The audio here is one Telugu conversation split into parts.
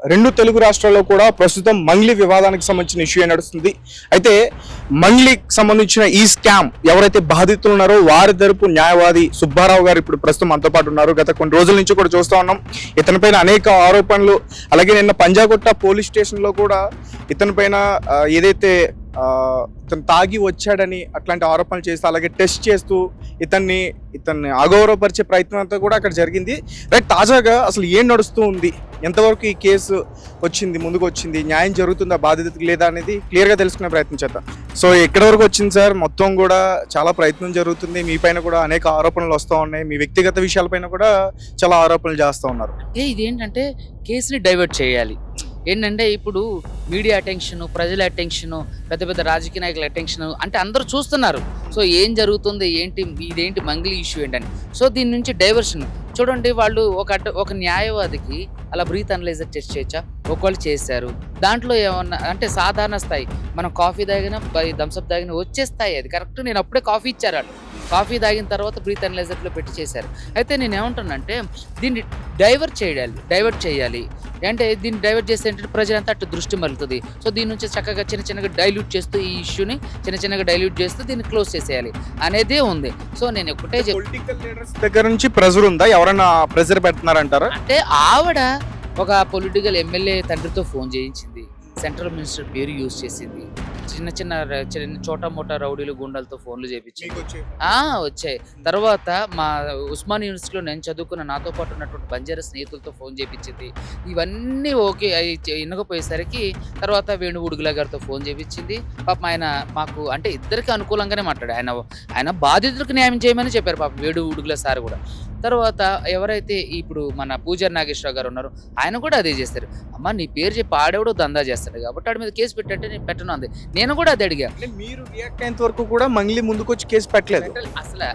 రెండు తెలుగు రాష్ట్రాల్లో కూడా ప్రస్తుతం మంగ్లీ వివాదానికి సంబంధించిన ఇష్యూ నడుస్తుంది. అయితే మంగ్లీకి సంబంధించిన ఈ స్కామ్ ఎవరైతే బాధితులు ఉన్నారో వారి తరపు న్యాయవాది సుబ్బారావు గారు ఇప్పుడు ప్రస్తుతం మనతో పాటు ఉన్నారు. గత కొన్ని రోజుల నుంచి కూడా చూస్తూ ఉన్నాం ఇతనిపైన అనేక ఆరోపణలు. అలాగే నిన్న పంజాగుట్ట పోలీస్ స్టేషన్లో కూడా ఇతనిపైన ఏదైతే ఇతను తాగి వచ్చాడని అట్లాంటి ఆరోపణలు చేస్తూ అలాగే టెస్ట్ చేస్తూ ఇతన్ని అగౌరవపరిచే ప్రయత్నం అంతా కూడా అక్కడ జరిగింది. రైట్, తాజాగా అసలు ఏం నడుస్తూ ఉంది, ఎంతవరకు ఈ కేసు వచ్చింది, ముందుకు వచ్చింది, న్యాయం జరుగుతుందా బాధితులకు లేదా అనేది క్లియర్గా తెలుసుకునే ప్రయత్నం చేద్దాం. సో ఎక్కడి వరకు వచ్చింది సార్? మొత్తం కూడా చాలా ప్రయత్నం జరుగుతుంది, మీ పైన కూడా అనేక ఆరోపణలు వస్తూ ఉన్నాయి, మీ వ్యక్తిగత విషయాలపైన కూడా చాలా ఆరోపణలు చేస్తూ ఉన్నారు. ఇదేంటంటే కేసుని డైవర్ట్ చేయాలి. ఏంటంటే ఇప్పుడు మీడియా అటెన్షన్, ప్రజల అటెన్షన్, పెద్ద పెద్ద రాజకీయ నాయకుల అటెన్షన్ అంటే అందరూ చూస్తున్నారు. సో ఏం జరుగుతుంది, ఇదేంటి మంగ్లీ ఇష్యూ ఏంటని. సో దీని నుంచి డైవర్షన్ చూడండి. వాళ్ళు ఒక న్యాయవాదికి అలా బ్రీత్ అనలైజర్ టెస్ట్ చేయొచ్చా? ఒకళ్ళు చేశారు. దాంట్లో ఏమన్నా అంటే సాధారణ స్థాయి, మనం కాఫీ తాగినా థమ్స్అప్ తాగినా వచ్చే స్థాయి అది కరెక్ట్. నేను అప్పుడే కాఫీ ఇచ్చారు వాళ్ళు. కాఫీ తాగిన తర్వాత బ్రీత్ అనలైజర్లో పెట్టి చేశారు. అయితే నేను ఏమంటున్నానంటే దీన్ని డైవర్ట్ చేయాలి. అంటే దీన్ని డైవర్ట్ చేస్తే ఏంటంటే ప్రజలంతా అటు దృష్టి మలుతుంది. సో దీని నుంచి చక్కగా చిన్నగా డైల్యూట్ చేస్తూ ఈ ఇష్యూని చిన్నగా డైల్యూట్ చేస్తూ దీన్ని క్లోజ్ చేసేయాలి అనేదే ఉంది. సో నేను ఒకటే పొలిటికల్ లీడర్స్ దగ్గర నుంచి ప్రెజర్ ఉందా? ఎవరైనా ప్రెజర్ పెడుతున్నారంటారా? అంటే ఆవిడ ఒక పొలిటికల్ ఎమ్మెల్యే తండ్రితో ఫోన్ చేయించింది, సెంట్రల్ మినిస్టర్ పేరు యూజ్ చేసింది, చిన్న చోటా మోటా రౌడీలు గుండాలతో ఫోన్లు చేయించింది. వచ్చాయి. తర్వాత మా ఉస్మాన్ యూనివర్సిటీలో నేను చదువుకున్న నాతో పాటు ఉన్నటువంటి బంజారా స్నేహితులతో ఫోన్ చేయించింది. ఇవన్నీ ఓకే వినకపోయేసరికి తర్వాత వేణు ఉడుగుల గారితో ఫోన్ చేయించింది. పాపం ఆయన మాకు అంటే ఇద్దరికి అనుకూలంగానే మాట్లాడాడు. ఆయన బాధితులకు న్యాయం చేయమని చెప్పారు పాపం వేణు ఉడుగుల సార్ కూడా. తర్వాత ఎవరైతే ఇప్పుడు మన పూజారి నాగేశ్వరరావు గారు ఉన్నారో ఆయన కూడా అదే చేస్తారు. అమ్మ నీ పేరు చెప్పి ఆడేవాడు దందా చేస్తాడు కాబట్టి ఆడి మీద కేసు పెట్టంటే నేను పెట్టను అంది. నేను కూడా అది అడిగా. మీరు రియాక్ట్ అయ్యేంత వరకు కూడా మంగ్లీ ముందుకు వచ్చి కేసు పెట్టలేదు. అసలు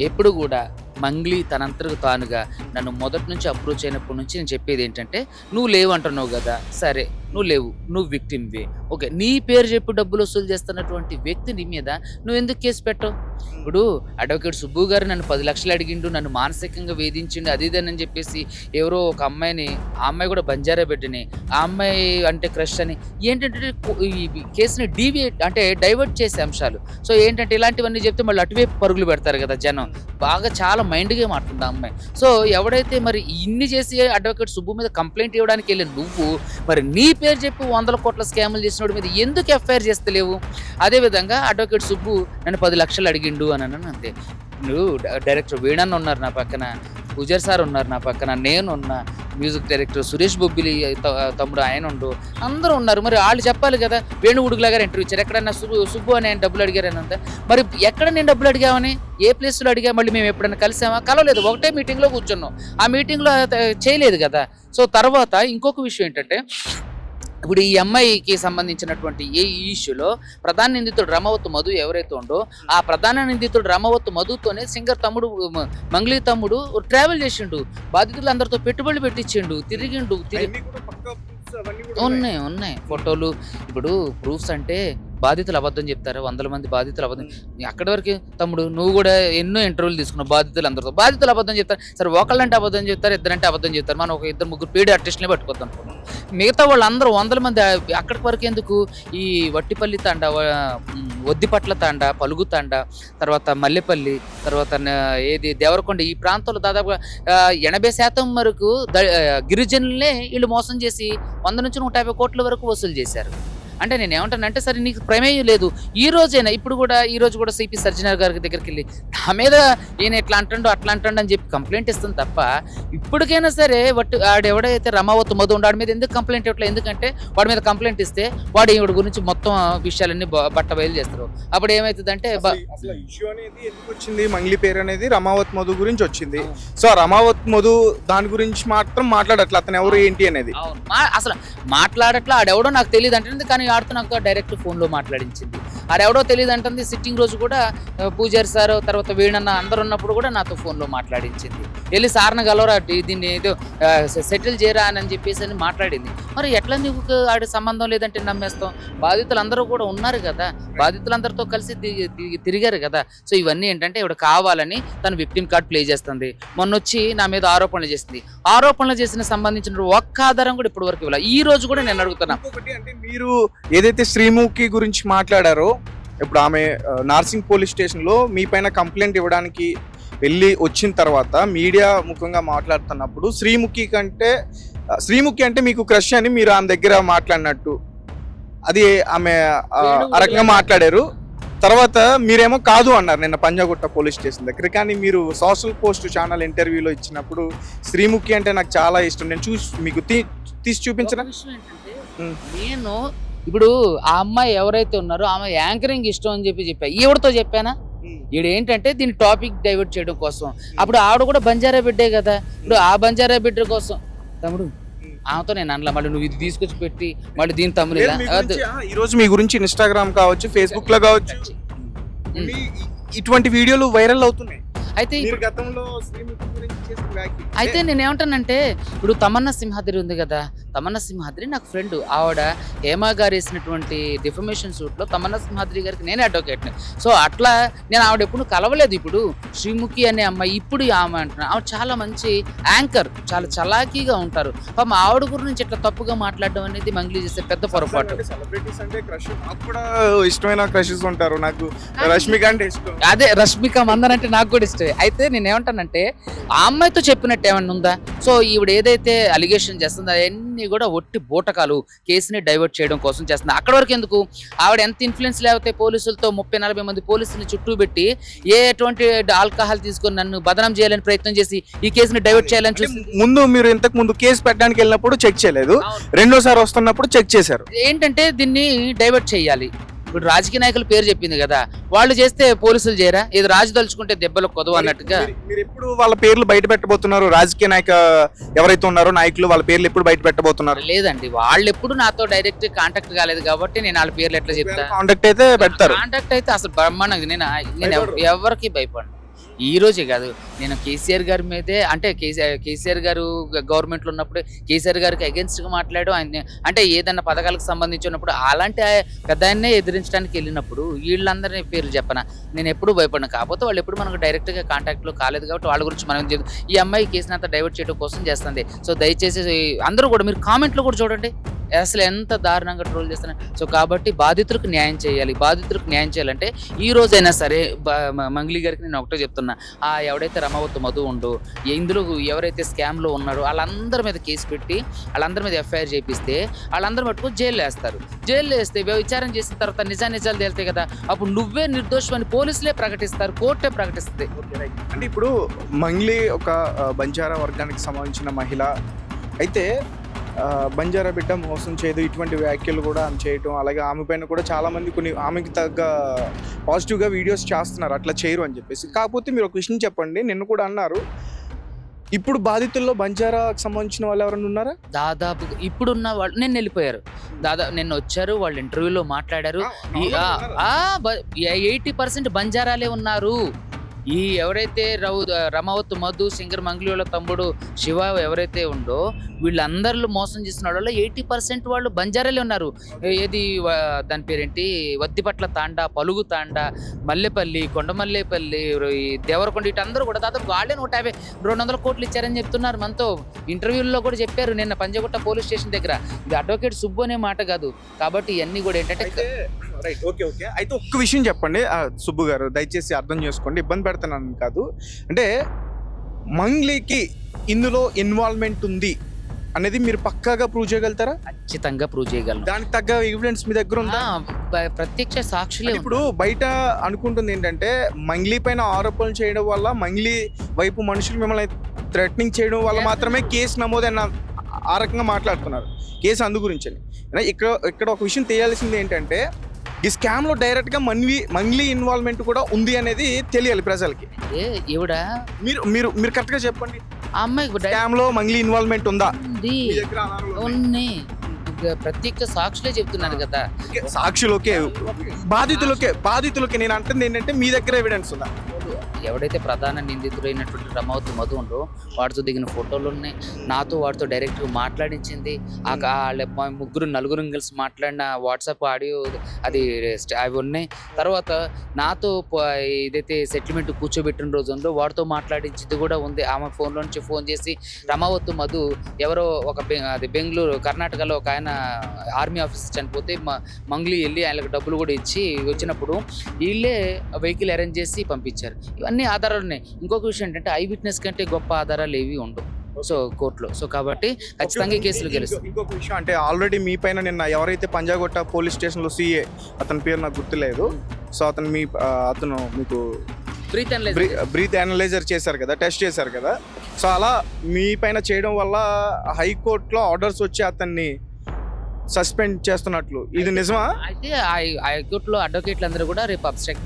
ఎప్పుడు కూడా మంగ్లీ తనంతరకు తానుగా నన్ను మొదటి నుంచి అప్రోచ్ అయినప్పటి నుంచి నేను చెప్పేది ఏంటంటే, నువ్వు లేవు అంటున్నావు కదా, సరే నువ్వు లేవు, నువ్వు విక్టిమ్వే, ఓకే, నీ పేరు చెప్పి డబ్బులు వసూలు చేస్తున్నటువంటి వ్యక్తి నీ మీద నువ్వు ఎందుకు కేసు పెట్టవు? ఇప్పుడు అడ్వకేట్ సుబ్బు గారు నన్ను 10 లక్షలు అడిగిండు, నన్ను మానసికంగా వేధించిండు, అది ఇదని చెప్పేసి ఎవరో ఒక అమ్మాయిని, ఆ అమ్మాయి కూడా బంజారా బిడ్డని, ఆ అమ్మాయి అంటే క్రష్ అని ఏంటంటే ఈ కేసుని డైవర్ట్ చేసే అంశాలు. సో ఏంటంటే ఇలాంటివన్నీ చెప్తే మళ్ళీ అటువైపు పరుగులు పెడతారు కదా జనం. బాగా చాలా మైండ్గా మాట్లాడుతుంది ఆ అమ్మాయి. సో ఎవడైతే మరి ఇన్ని చేసి అడ్వకేట్ సుబ్బు మీద కంప్లైంట్ ఇవ్వడానికి వెళ్ళి నువ్వు మరి నీ పేరు చెప్పి 100 కోట్ల స్కాములు చేసినోడి మీద ఎందుకు ఎఫ్ఐఆర్ చేస్తలేవు? అదేవిధంగా అడ్వకేట్ సుబ్బు నన్ను 10 లక్షలు అడిగిండు అని అన్నాను అంతే. నువ్వు డైరెక్టర్ వీణన్న ఉన్నారు నా పక్కన, పూజారి సార్ ఉన్నారు నా పక్కన, నేను ఉన్నా, మ్యూజిక్ డైరెక్టర్ సురేష్ బొబ్బిలి తమ్ముడు ఆయన ఉండు, అందరూ ఉన్నారు. మరి వాళ్ళు చెప్పాలి కదా. వేణు ఉడుగులా గారు ఇంటర్వ్యూ ఇచ్చారు. ఎక్కడన్నా సుబ్బు అని ఆయన డబ్బులు అడిగారనంత. మరి ఎక్కడ నేను డబ్బులు అడిగామని, ఏ ప్లేస్లో అడిగా? మళ్ళీ మేము ఎప్పుడైనా కలిసామా? కలవలేదు. ఒకటే మీటింగ్లో కూర్చున్నాం. ఆ మీటింగ్లో చేయలేదు కదా. సో తర్వాత ఇంకొక విషయం ఏంటంటే, ఇప్పుడు ఈ అమ్మాయికి సంబంధించినటువంటి ఈ ఇష్యూలో ప్రధాన నిందితుడు రమవత్తు మధు ఎవరైతే ఉండో ఆ ప్రధాన నిందితుడు రమవత్తు మధుతోనే సింగర్ తమ్ముడు మంగ్లీ తమ్ముడు ట్రావెల్ చేసిండు, బాధితులందరితో పెట్టుబడులు పెట్టించిండు, తిరిగిండు. ఉన్నాయి ఫోటోలు. ఇప్పుడు ప్రూఫ్స్ అంటే బాధితులు అబద్ధం చెప్తారు, 100 మంది బాధితులు అబద్ధం. అక్కడి వరకు తమ్ముడు నువ్వు కూడా ఎన్నో ఇంటర్వ్యూలు తీసుకున్నావు బాధితులు అందరితో. బాధితులు అబద్ధం చెప్తారు, సరే ఒకళ్ళంటే అబద్ధం చెప్తారు, ఇద్దరంటే అబద్ధం చెప్తారు. మనం ఒక 2-3 పీడి ఆర్టిస్టులే పట్టుకోద్దాం అనుకున్నాం. మిగతా వాళ్ళందరూ 100 మంది అక్కడికి వరకు ఎందుకు? ఈ వట్టిపల్లి తాండ, ఒద్దిపట్ల తాండ, పలుగు తాండ, తర్వాత మల్లెపల్లి, తర్వాత ఏది దేవరకొండ, ఈ ప్రాంతంలో దాదాపుగా 80% వరకు గిరిజనులనే వీళ్ళు మోసం చేసి 100 నుంచి 150 కోట్ల వరకు వసూలు చేశారు. అంటే నేను ఏమంటానంటే, సరే నీకు ప్రమేయం లేదు, ఈ రోజైనా ఈ రోజు కూడా సిపి సర్జనర్ గారి దగ్గరికి వెళ్ళి నా మీద ఈయన ఎట్లా అంటాడు అట్లా అంటాడు అని చెప్పి కంప్లైంట్ ఇస్తుంది తప్ప ఇప్పటికైనా సరే ఎవడైతే రమావత్ మధు వాడి మీద ఎందుకు కంప్లైంట్ ఇవ్వట్లేదు? ఎందుకంటే వాడి మీద కంప్లైంట్ ఇస్తే వాడు ఈవిడ గురించి మొత్తం విషయాలన్నీ బట్ట బయలు చేస్తారు. అప్పుడు ఏమవుతుందంటే ఇష్యూ అనేది ఎందుకు వచ్చింది, మంగ్లీ పేరు అనేది రమావత్ మధు గురించి వచ్చింది. సో రమావత్ మధు దాని గురించి మాత్రం మాట్లాడట్లే, అతను ఎవరు ఏంటి అనేది అసలు మాట్లాడట్లా, ఆడెవడో నాకు తెలియదు అంటే. కానీ ఆడుతూ నాకు డైరెక్ట్ ఫోన్లో మాట్లాడించింది. ఆడెవడో తెలియదు అంటుంది. సిట్టింగ్ రోజు కూడా పూజారి సార్ తర్వాత వీణన్న అందరు ఉన్నప్పుడు కూడా నాతో ఫోన్లో మాట్లాడించింది. వెళ్ళి సార్ని గలవరా దీన్ని ఏదో సెటిల్ చేయరా అని చెప్పేసి అని మాట్లాడింది. మరి ఎట్లా నీకు ఆడి సంబంధం లేదంటే నమ్మేస్తాం? బాధితులందరూ కూడా ఉన్నారు కదా, బాధితులందరితో కలిసి తిరిగారు కదా. సో ఇవన్నీ ఏంటంటే ఇవిడ కావాలని తన విక్టిమ్ కార్డ్ ప్లే చేస్తుంది. మొన్న వచ్చి నా మీద ఆరోపణలు చేసింది. ఆరోపణలు చేసిన సంబంధించిన ఒక్క ఆధారం కూడా ఇప్పటి వరకు ఇవ్వాలి. ఈ రోజు కూడా నేను అడుగుతున్నా. అంటే మీరు ఏదైతే శ్రీముఖి గురించి మాట్లాడారో, ఇప్పుడు ఆమె నార్సింగ్ పోలీస్ స్టేషన్ లో మీ పైన కంప్లైంట్ ఇవ్వడానికి వెళ్ళి వచ్చిన తర్వాత మీడియా ముఖంగా మాట్లాడుతున్నప్పుడు శ్రీముఖి అంటే మీకు క్రష్ అని మీరు ఆమె దగ్గర మాట్లాడినట్టు అది ఆమె ఆ రకంగా మాట్లాడారు. తర్వాత మీరేమో కాదు అన్నారు నిన్న పంజాగుట్ట పోలీస్ స్టేషన్ దగ్గర. కానీ మీరు సోషల్ పోస్ట్ ఛానల్ ఇంటర్వ్యూలో ఇచ్చినప్పుడు శ్రీముఖి అంటే నాకు చాలా ఇష్టం, నేను చూసి మీకు తీసి చూపించరా? నేను ఇప్పుడు ఆ అమ్మాయి ఎవరైతే ఉన్నారో ఆమె యాంకరింగ్ ఇష్టం అని చెప్పా. ఈవిడతో చెప్పానా? ఈవిడ ఏంటంటే దీన్ని టాపిక్ డైవర్ట్ చేయడం కోసం. అప్పుడు ఆవిడ కూడా బంజారా బిడ్డే కదా. ఇప్పుడు ఆ బంజారా బిడ్డ కోసం తమ్ముడు ఆమెతో నేను అనలా, మళ్ళీ నువ్వు ఇది తీసుకొచ్చి పెట్టి మళ్ళీ దీని తమ్ముడు ఈ రోజు మీ గురించి ఇన్స్టాగ్రామ్ కావచ్చు, ఫేస్బుక్ లో కావచ్చు, ఇటువంటి వీడియోలు వైరల్ అవుతున్నాయి. అయితే అయితే నేనేమంటానంటే ఇప్పుడు తమన్నా సింహాద్రి ఉంది కదా, తమన్నా సింహాద్రి నాకు ఫ్రెండ్. ఆవిడ హేమా గారు వేసినటువంటి డిఫమేషన్ సూట్లో తమన్నా సింహాద్రి గారికి నేనే అడ్వకేట్ని. సో అట్లా నేను ఆవిడ ఎప్పుడు కలవలేదు. ఇప్పుడు శ్రీముఖి అనే అమ్మాయి ఇప్పుడు ఆమె అంటున్నా, ఆవిడ చాలా మంచి యాంకర్, చాలా చలాకీగా ఉంటారు. పాపం ఆవిడ గురించి ఇట్లా తప్పుగా మాట్లాడడం అనేది మంగ్లీ చేసే పెద్ద పొరపాటు. ఇష్టమైన క్రషెస్ ఉంటారు. నాకు రష్మిక అంటే ఇష్టం. అదే రష్మిక మందన్ అంటే నాకు కూడా ఇష్టమే. అయితే నేను ఏమంటానంటే ఆ అమ్మాయితో చెప్పినట్టు ఏమన్నా ఉందా? సో ఈవిడ ఏదైతే అలిగేషన్ చేస్తుందో అవన్నీ కూడా ఒట్టి బూటకాలు, కేసుని డైవర్ట్ చేయడం కోసం చేస్తుంది. అక్కడ వరకు ఎందుకు? ఆవిడ ఎంత ఇన్ఫ్లుయెన్స్ లేకపోతే పోలీసులతో 30-40 మంది పోలీసులు చుట్టూ పెట్టి ఎటువంటి ఆల్కహాల్ తీసుకొని నన్ను బదనాం చేయాలని ప్రయత్నం చేసి ఈ కేసుని డైవర్ట్ చేయాలని చూసి ముందు మీరు ఇంతకు ముందు కేసు పెట్టడానికి వెళ్ళినప్పుడు చెక్ చేయలేదు, రెండోసారి వస్తున్నప్పుడు చెక్ చేశారు. ఏంటంటే దీన్ని డైవర్ట్ చేయాలి. ఇప్పుడు రాజకీయ నాయకుల పేరు చెప్పింది కదా, వాళ్ళు చేస్తే పోలీసులు చేయరా? ఏదో రాజు దలుచుకుంటే దెబ్బలు కొదవ అన్నట్టుగా. మీరు ఎప్పుడు వాళ్ళ పేర్లు బయట పెట్టబోతున్నారు? రాజకీయ నాయక ఎవరైతే ఉన్నారో నాయకులు వాళ్ళ పేర్లు ఎప్పుడు బయట పెట్టబోతున్నారు? లేదండి, వాళ్ళు ఎప్పుడు నాతో డైరెక్ట్ కాంటాక్ట్ కాలేదు కాబట్టి నేను వాళ్ళ పేర్లు ఎట్లా చెప్తా? కాంటాక్ట్ అయితే పెడతారు. కాంటాక్ట్ అయితే అసలు బ్రహ్మాండంగా నేను ఎవరికి భయపడను. ఈ రోజే కాదు, నేను కేసీఆర్ గారి మీదే అంటే కేసీఆర్ గారు గవర్నమెంట్లో ఉన్నప్పుడు కేసీఆర్ గారికి అగెన్స్ట్గా మాట్లాడు ఆయన అంటే ఏదన్నా పథకాలకు సంబంధించినప్పుడు అలాంటి పెద్ద ఆయన్నే ఎదిరించడానికి వెళ్ళినప్పుడు వీళ్ళందరినీ పేర్లు చెప్పనా? నేను ఎప్పుడు భయపడినా. కాకపోతే వాళ్ళు ఎప్పుడు మనకు డైరెక్ట్గా కాంటాక్ట్లో కాలేదు కాబట్టి వాళ్ళ గురించి మనం చేద్దాం. ఈ అమ్మాయి కేసుని అంతా డైవర్ట్ చేయడం కోసం చేస్తుంది. సో దయచేసి అందరూ కూడా మీరు కామెంట్లు కూడా చూడండి, అసలు ఎంత దారుణంగా ట్రోల్ చేస్తున్నారు. సో కాబట్టి బాధితులకు న్యాయం చేయాలి. బాధితులకు న్యాయం చేయాలంటే ఈ రోజైనా సరే మంగ్లీ గారికి నేను ఒకటే చెప్తున్నా, ఎవడైతే రమావత్ మధు ఉందో ఇందులో ఎవరైతే స్కామ్లో ఉన్నారో వాళ్ళందరి మీద కేసు పెట్టి వాళ్ళందరి మీద ఎఫ్ఐఆర్ చేపిస్తే వాళ్ళందరూ మటుకు జైల్లో వేస్తారు. జైల్లో వేస్తే విచారణ చేసిన తర్వాత నిజాలు తేలుతాయి కదా, అప్పుడు నువ్వే నిర్దోషమని పోలీసులే ప్రకటిస్తారు, కోర్టే ప్రకటిస్తుంది. అంటే ఇప్పుడు మంగ్లీ ఒక బంజారా వర్గానికి సంబంధించిన మహిళ అయితే బంజారా బిడ్డ మోసం చేయదు, ఇటువంటి వ్యాఖ్యలు కూడా ఆమె చేయటం, అలాగే ఆమె పైన కూడా చాలా మంది కొన్ని ఆమెకి తగ్గ పాజిటివ్గా వీడియోస్ చేస్తున్నారు అట్లా చేయరు అని చెప్పేసి. కాకపోతే మీరు ఒక విషయం చెప్పండి, నిన్ను కూడా అన్నారు, ఇప్పుడు బాధితుల్లో బంజారాకు సంబంధించిన వాళ్ళు ఎవరైనా ఉన్నారా? దాదాపు ఇప్పుడున్న వాళ్ళు నిన్న వెళ్ళిపోయారు. నిన్న వచ్చారు, వాళ్ళు ఇంటర్వ్యూలో మాట్లాడారు. 80% బంజారాలే ఉన్నారు. ఈ ఎవరైతే రమావత్ మధు, సింగర్ మంగ్లీల తమ్ముడు శివ ఎవరైతే ఉందో వీళ్ళందరిలో మోసం చేసిన వాళ్ళు 80% వాళ్ళు బంజారాలే ఉన్నారు. ఏది దాని పేరేంటి, వద్దిపట్ల తాండా, పలుగు తాండా, మల్లెపల్లి, కొండమల్లేపల్లి, దేవరకొండ, ఇటందరూ కూడా దాదాపు వాళ్ళే 150-200 కోట్లు ఇచ్చారని చెప్తున్నారు. మనతో ఇంటర్వ్యూల్లో కూడా చెప్పారు నిన్న పంజాగుట్ట పోలీస్ స్టేషన్ దగ్గర. ఇది అడ్వకేట్ సుబ్బు అనే మాట కాదు. కాబట్టి ఇవన్నీ కూడా ఏంటంటే ఓకే అయితే ఒక్క విషయం చెప్పండి సుబ్బు గారు, దయచేసి అర్థం చేసుకోండి, ఇబ్బంది పెడుతున్నాను కాదు. అంటే మంగ్లీకి ఇందులో ఇన్వాల్వ్మెంట్ ఉంది అనేది మీరు పక్కాగా ప్రూవ్ చేయగలుగుతారా? ఖచ్చితంగా ప్రూవ్ చేయగలరు. దానికి తగ్గ ఎవిడెన్స్ మీ దగ్గర ఉందా? ప్రత్యక్ష సాక్షులే. ఇప్పుడు బయట అనుకుంటుంది ఏంటంటే మంగ్లీ పైన ఆరోపణలు చేయడం వల్ల, మంగ్లీ వైపు మనుషులు మిమ్మల్ని థ్రెటనింగ్ చేయడం వల్ల మాత్రమే కేసు నమోదైన ఆ రకంగా మాట్లాడుతున్నారు. కేసు అందు గురించి ఇక్కడ ఒక విషయం తెలియాల్సింది ఏంటంటే ఈ స్కామ్ లో డైరెక్ట్ గా మంగ్లీ ఇన్వాల్వ్మెంట్ కూడా ఉంది అనేది తెలియాలి ప్రజలకి. ఈవిడ మీరు కరెక్ట్ గా చెప్పండి, ఆ అమ్మాయి స్కామ్ లో మంగ్లీ ఇన్వాల్వ్మెంట్ ఉందా? ఉంది. ప్రత్యక్ష సాక్షులే చెప్తున్నారు కదా. సాక్షులకే బాధితులకే నేను అంటుంది ఏంటంటే మీ దగ్గర ఎవిడెన్స్ ఉందా? ఎవడైతే ప్రధాన నిందితుడైనటువంటి రమావతి మధు ఉందో వాడితో దిగిన ఫోటోలు ఉన్నాయి, నాతో వాడితో డైరెక్ట్గా మాట్లాడించింది, వాళ్ళ నలుగురు కలిసి మాట్లాడిన వాట్సాప్ ఆడియో అది అవి ఉన్నాయి. తర్వాత నాతో ఏదైతే సెటిల్మెంట్ కూర్చోబెట్టిన రోజు ఉందో వాడితో మాట్లాడించింది కూడా ఉంది. ఆమె ఫోన్లో నుంచి ఫోన్ చేసి రమావతి మధు ఎవరో అది బెంగళూరు కర్ణాటకలో ఒక ఆయన ఆర్మీ ఆఫీసర్ చనిపోతే మంగ్లీ వెళ్ళి ఆయనకు డబ్బులు కూడా ఇచ్చి వచ్చినప్పుడు వీళ్ళే వెహికల్ అరేంజ్ చేసి పంపించారు. ఇవన్నీ ఆధారాలు ఉన్నాయి. ఇంకొక విషయం ఏంటంటే ఐ విట్నెస్ కంటే గొప్ప ఆధారాలు ఏవి ఉండవు సో కోర్టులో. సో కాబట్టి ఖచ్చితంగా ఈ కేసులు గెలుస్తుంది. ఇంకొక విషయం అంటే ఆల్రెడీ మీ పైన నిన్న ఎవరైతే పంజాగుట్ట పోలీస్ స్టేషన్లో సిఏ అతని పేరు నాకు గుర్తులేదు, సో అతను మీకు బ్రీత్ అనలైజర్ చేశారు కదా, టెస్ట్ చేశారు కదా, సో అలా మీ పైన చేయడం వల్ల హైకోర్టులో ఆర్డర్స్ వచ్చి అతన్ని సస్పెండ్ చేస్తున్నట్లు, ఇది నిజమా? అయితే హైకోర్టులో అడ్వకేట్లు అందరూ కూడా రేపు స్ట్రైక్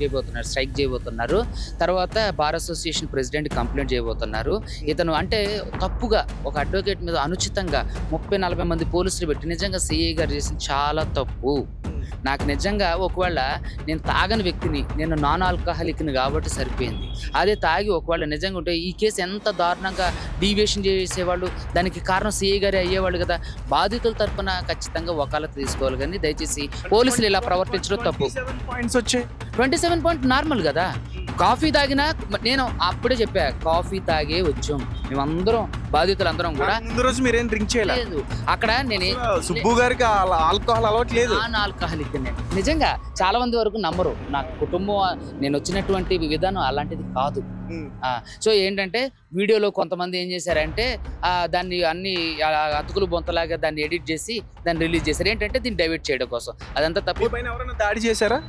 చేయబోతున్నారు. తర్వాత బార్ అసోసియేషన్ ప్రెసిడెంట్ కంప్లైంట్ చేయబోతున్నారు. ఇతను అంటే తప్పుగా ఒక అడ్వకేట్ మీద అనుచితంగా 30-40 మంది పోలీసులు పెట్టి నిజంగా సిఐ గారు చేసింది చాలా తప్పు. నాకు నిజంగా ఒకవేళ నేను తాగని వ్యక్తిని, నేను నాన్ ఆల్కహాలిక్ని కాబట్టి సరిపోయింది. అదే తాగి ఒకవేళ నిజంగా ఉంటే ఈ కేసు ఎంత దారుణంగా డీవియేషన్ చేసేవాళ్ళు, దానికి కారణం సిఐ గారే అయ్యేవాళ్ళు కదా. బాధితుల తరపున ఖచ్చితంగా వకాలత తీసుకోవాలి, కానీ దయచేసి పోలీసులు ఇలా ప్రవర్తించడం తప్పు. 27 పాయింట్ నార్మల్ కదా. కాఫీ తాగినా నేను అప్పుడే చెప్పా, కాఫీ తాగే వచ్చాం మేమందరం, బాధితులందరం కూడా. ముందు రోజు మీరేం డ్రింక్ చేయలేదు అక్కడ. నేను సుబ్బు గారికి ఆల్కహాల్ అలవాటు లేదు. నాన్ ఆల్కహాలిక్ నేను నిజంగా చాలా మంది వరకు నమ్మరు. నా కుటుంబం నేను వచ్చినటువంటి విధానం అలాంటిది కాదు. సో ఏంటంటే వీడియోలో కొంతమంది ఏం చేశారంటే దాన్ని అన్ని అతుకులు బొంతలాగా దాన్ని ఎడిట్ చేసి దాన్ని రిలీజ్ చేశారు. ఏంటంటే దీన్ని డైవర్ట్ చేయడం కోసం. అదంతా తప్పు. ఎవరైనా దాడి చేశారా?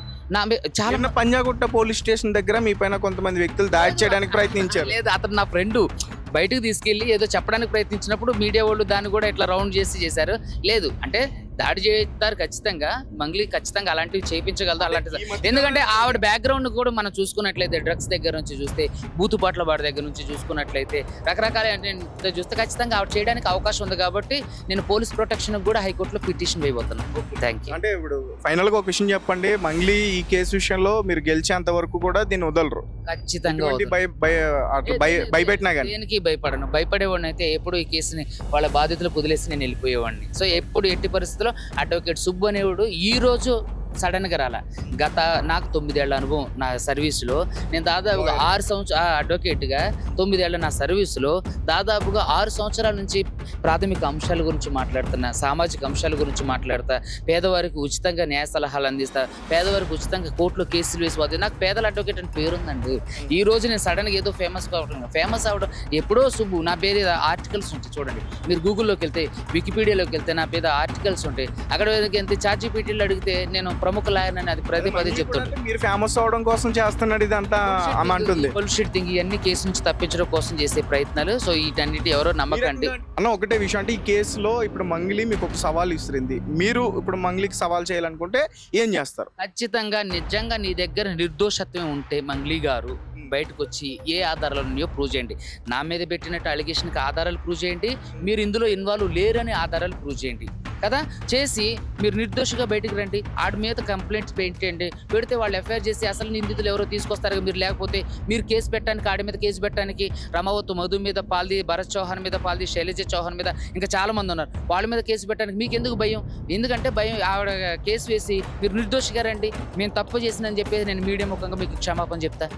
చాలా పంజాగుట్ట పోలీస్ స్టేషన్ దగ్గర మీ పైన కొంతమంది వ్యక్తులు దాడి చేయడానికి ప్రయత్నించారు. లేదు, అతను నా ఫ్రెండ్ బయటకు తీసుకెళ్లి ఏదో చెప్పడానికి ప్రయత్నించినప్పుడు మీడియా వాళ్ళు దాన్ని కూడా ఇట్లా రౌండ్ చేశారు. లేదు అంటే దాడి చేస్తారు ఖచ్చితంగా, మంగ్లీ ఖచ్చితంగా అలాంటివి చేయించగలదు. అలాంటిది ఎందుకంటే ఆవిడ బ్యాక్గ్రౌండ్ కూడా మనం చూసుకున్నట్లయితే డ్రగ్స్ దగ్గర నుంచి చూస్తే, బూతుపాట్ల వాడి దగ్గర నుంచి చూసుకున్నట్లయితే, రకరకాల చూస్తే ఖచ్చితంగా ఆవిడ చేయడానికి అవకాశం ఉంది. కాబట్టి నేను పోలీస్ ప్రొటెక్షన్ కూడా హైకోర్టులో పిటిషన్ వేయబోతున్నాను. Thank you. అంటే ఇప్పుడు ఫైనల్ గా ఒక విషయం చెప్పండి, మంగ్లీ ఈ కేసు విషయంలో మీరు గెలిచేంత వరకు కూడా దీన్ని వదలరు ఖచ్చితంగా. భయపెట్టినా కానీ దేనికి భయపడను. భయపడేవాడిని అయితే ఎప్పుడు ఈ కేసుని వాళ్ళ బాధితులకు వదిలేసి నేను వెళ్ళిపోయేవాడిని. సో ఎప్పుడు ఎట్టి పరిస్థితుల్లో అడ్వకేట్ సుబ్బు అనేవాడు ఈ రోజు సడన్గా రాలా. నాకు 9 ఏళ్ల అనుభవం నా సర్వీసులో. నేను దాదాపుగా 6 సంవత్సరాలు అడ్వకేట్గా 9 ఏళ్ల నా సర్వీసులో దాదాపుగా 6 సంవత్సరాల నుంచి ప్రాథమిక అంశాల గురించి మాట్లాడుతున్నా, సామాజిక అంశాల గురించి మాట్లాడతా, పేదవారికి ఉచితంగా న్యాయ సలహాలు అందిస్తా, పేదవారికి ఉచితంగా కోర్టులో కేసులు వేసి నాకు పేదల అడ్వకేట్ అని పేరుందండి. ఈ రోజు నేను సడన్గా ఏదో ఫేమస్ అవడం ఎప్పుడో సుబ్బు నా పేరు ఆర్టికల్స్ ఉంటాయి చూడండి. మీరు గూగుల్లోకి వెళ్తే, వికీపీడియాలోకి వెళ్తే నా పేద ఆర్టికల్స్ ఉంటాయి. అక్కడ ఎంత చార్జీపీటీలో అడిగితే నేను ప్రముఖ లాయర్ అని అది పదే చెప్తుంటాను. మీరు ఫేమస్ అవడం కోసం చేస్తున్నాడు ఇదంతా అంటుంది. బుల్షిట్ థింగ్ ఇవన్నీ కేసు నుంచి తప్పించడం కోసం చేసే ప్రయత్నాలు. సో వీటన్నిటి ఎవరో నమ్మకండి అన్న. ఒకటే విషయం అంటే ఈ కేసులో ఇప్పుడు మంగ్లీ మీకు ఒక సవాల్ ఇస్తుంది, మీరు ఇప్పుడు మంగ్లీకి సవాల్ చేయాలనుకుంటే ఏం చేస్తారు? ఖచ్చితంగా నిజంగా నీ దగ్గర నిర్దోషత్వం ఉంటే మంగ్లీ గారు బయటకు వచ్చి ఏ ఆధారాలు ఉన్నాయో ప్రూవ్ చేయండి. నా మీద పెట్టినట్టు అలిగేషన్కి ఆధారాలు ప్రూవ్ చేయండి. మీరు ఇందులో ఇన్వాల్వ్ లేరని ఆధారాలు ప్రూవ్ చేయండి కదా. చేసి మీరు నిర్దోషిగా బయటకు రండి. ఆడి మీద కంప్లైంట్స్ పెట్టండి. పెడితే వాళ్ళు ఎఫ్ఐఆర్ చేసి అసలు నిందితులు ఎవరో తీసుకొస్తారు. మీరు లేకపోతే మీరు కేసు పెట్టడానికి, ఆడి మీద కేసు పెట్టడానికి రమావతి మధు మీద పాల్ది, భరత్ చౌహాన్ మీద పాల్ది, శైలజ చౌహాన్ మీద ఇంకా చాలా మంది ఉన్నారు. వాళ్ళ మీద కేసు పెట్టడానికి మీకు ఎందుకు భయం? ఎందుకంటే భయం ఆవిడ కేసు వేసి మీరు నిర్దోషిగా రండి, మేము తప్పు చేసినని చెప్పేసి నేను మీడియా ముఖంగా మీకు క్షమాపణ చెప్తా.